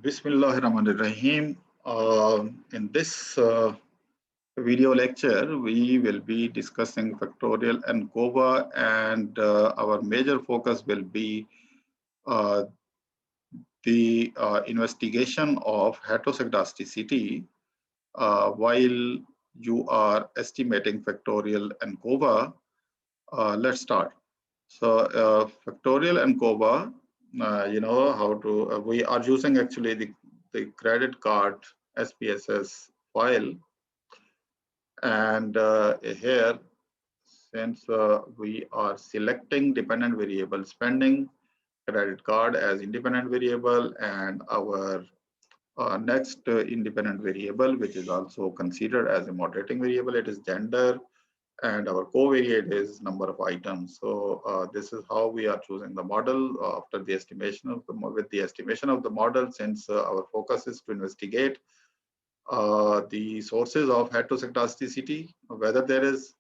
Bismillahirrahmanirrahim. In this video lecture, we will be discussing factorial ANCOVA, and our major focus will be uh, the investigation of heteroskedasticity while you are estimating factorial ANCOVA. Let's start. So factorial ANCOVA, you know how to, we are using actually the credit card SPSS file. And here, since we are selecting dependent variable spending, credit card as independent variable, and our next independent variable, which is also considered as a moderating variable, it is gender, and our covariate is number of items. So this is how we are choosing the model after the estimation of with the estimation of the model, since our focus is to investigate the sources of heteroskedasticity, whether there is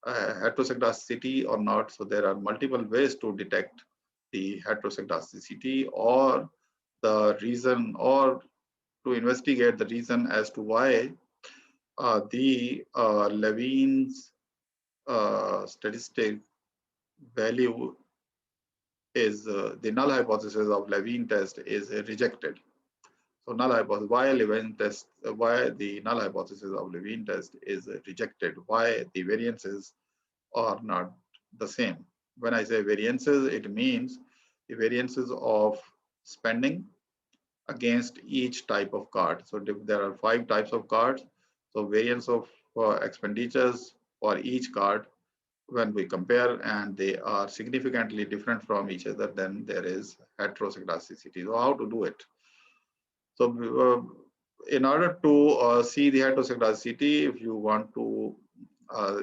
heteroskedasticity or not. So there are multiple ways to detect the heteroskedasticity, or the reason, or to investigate the reason as to why the Levene's statistic value is the null hypothesis of Levene test is rejected. So null hypothesis, why Levene test, why the null hypothesis of Levene test is rejected, why the variances are not the same. When I say variances, it means the variances of spending against each type of card. So there are 5 types of cards. So variance of expenditures for each card, when we compare and they are significantly different from each other, then there is heteroskedasticity. So how to do it? So in order to see the heteroskedasticity, if you want to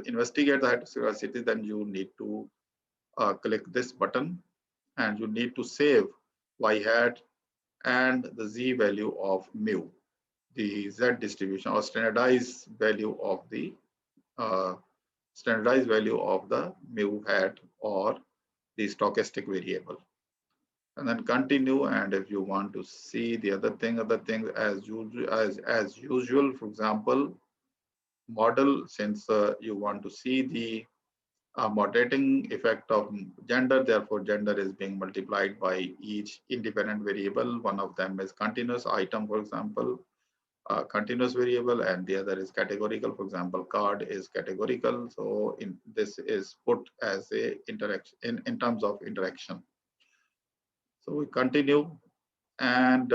investigate the heteroskedasticity, then you need to click this button, and you need to save y hat and the z value of mu, the z distribution or standardized value of the mu hat, or the stochastic variable, and then continue. And if you want to see the other things as usual, for example, model, since you want to see the moderating effect of gender, therefore gender is being multiplied by each independent variable. One of them is continuous item, for example, continuous variable, and the other is categorical. For example, card is categorical. So this is put as a interaction in terms of interaction. So we continue, and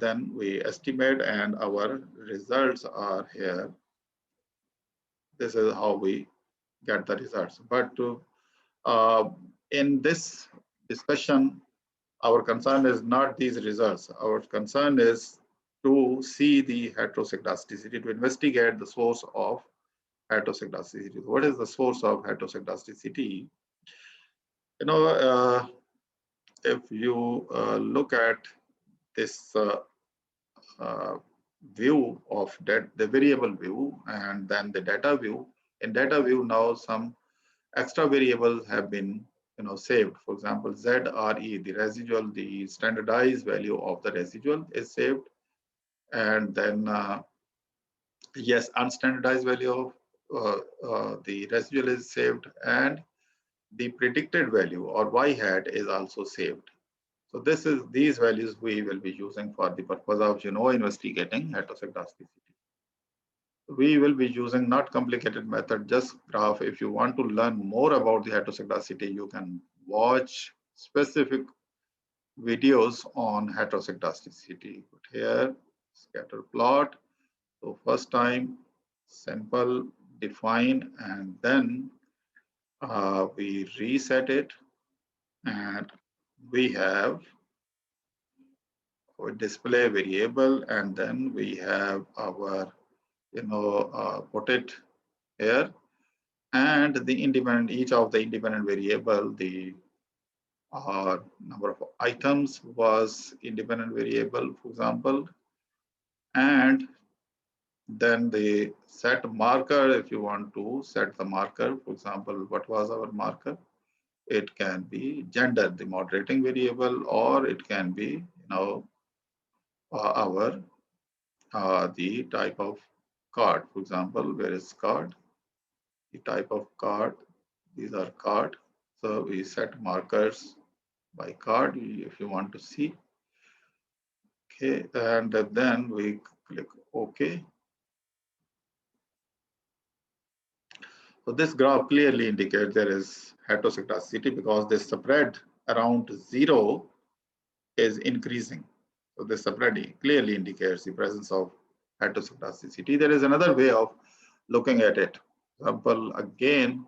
then we estimate, and our results are here. This is how we get the results. But in this discussion, our concern is not these results. Our concern is to see the heteroskedasticity, to investigate the source of heteroskedasticity. What is the source of heteroskedasticity? You know, if you look at this view of the variable view and then the data view. In data view, now some extra variables have been saved. For example, ZRE, the residual, the standardized value of the residual is saved, and then yes, unstandardized value of the residual is saved, and the predicted value or y hat is also saved. So these values we will be using for the purpose of investigating heteroskedasticity. We will be using not complicated method, just graph. If you want to learn more about the heteroskedasticity, you can watch specific videos on heteroskedasticity. But here, scatter plot. So first time, simple, define, and then we reset it, and we have our display variable, and then we have our put it here, and the independent, each of the independent variable, the number of items was independent variable, for example, and then the set marker. If you want to set the marker, for example, what was our marker? It can be gender, the moderating variable, or it can be our the type of card. For example, where is card? The type of card. These are card. So we set markers by card if you want to see. Okay, and then we click OK. So this graph clearly indicates there is heteroskedasticity because this spread around 0 is increasing. So this spread clearly indicates the presence of heteroskedasticity. There is another way of looking at it. For example, again,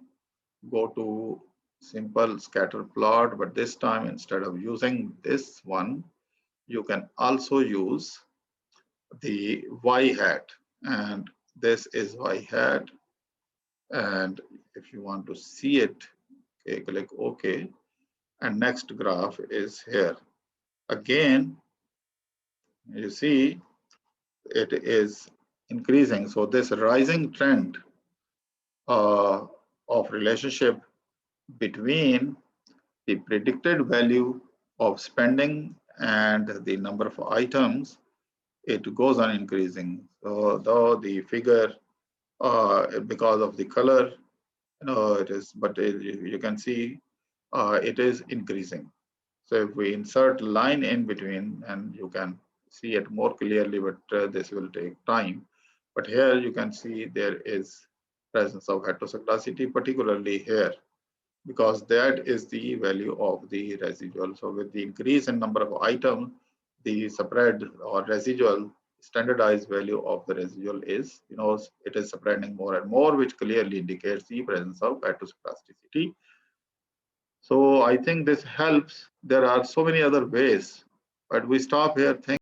go to simple scatter plot, but this time instead of using this one, you can also use the y hat, and this is y hat. And if you want to see it, okay, click OK. And next graph is here. Again, you see it is increasing. So this rising trend of relationship between the predicted value of spending and the number of items, it goes on increasing. So though the figure, because of the color, it is, but you can see it is increasing. So if we insert line in between, and you can see it more clearly, but this will take time. But here you can see there is presence of heteroskedasticity, particularly here, because that is the value of the residual. So with the increase in number of items, the spread or residual standardized value of the residual is, it is spreading more and more, which clearly indicates the presence of heteroskedasticity. So I think this helps. There are so many other ways, but we stop here. Thank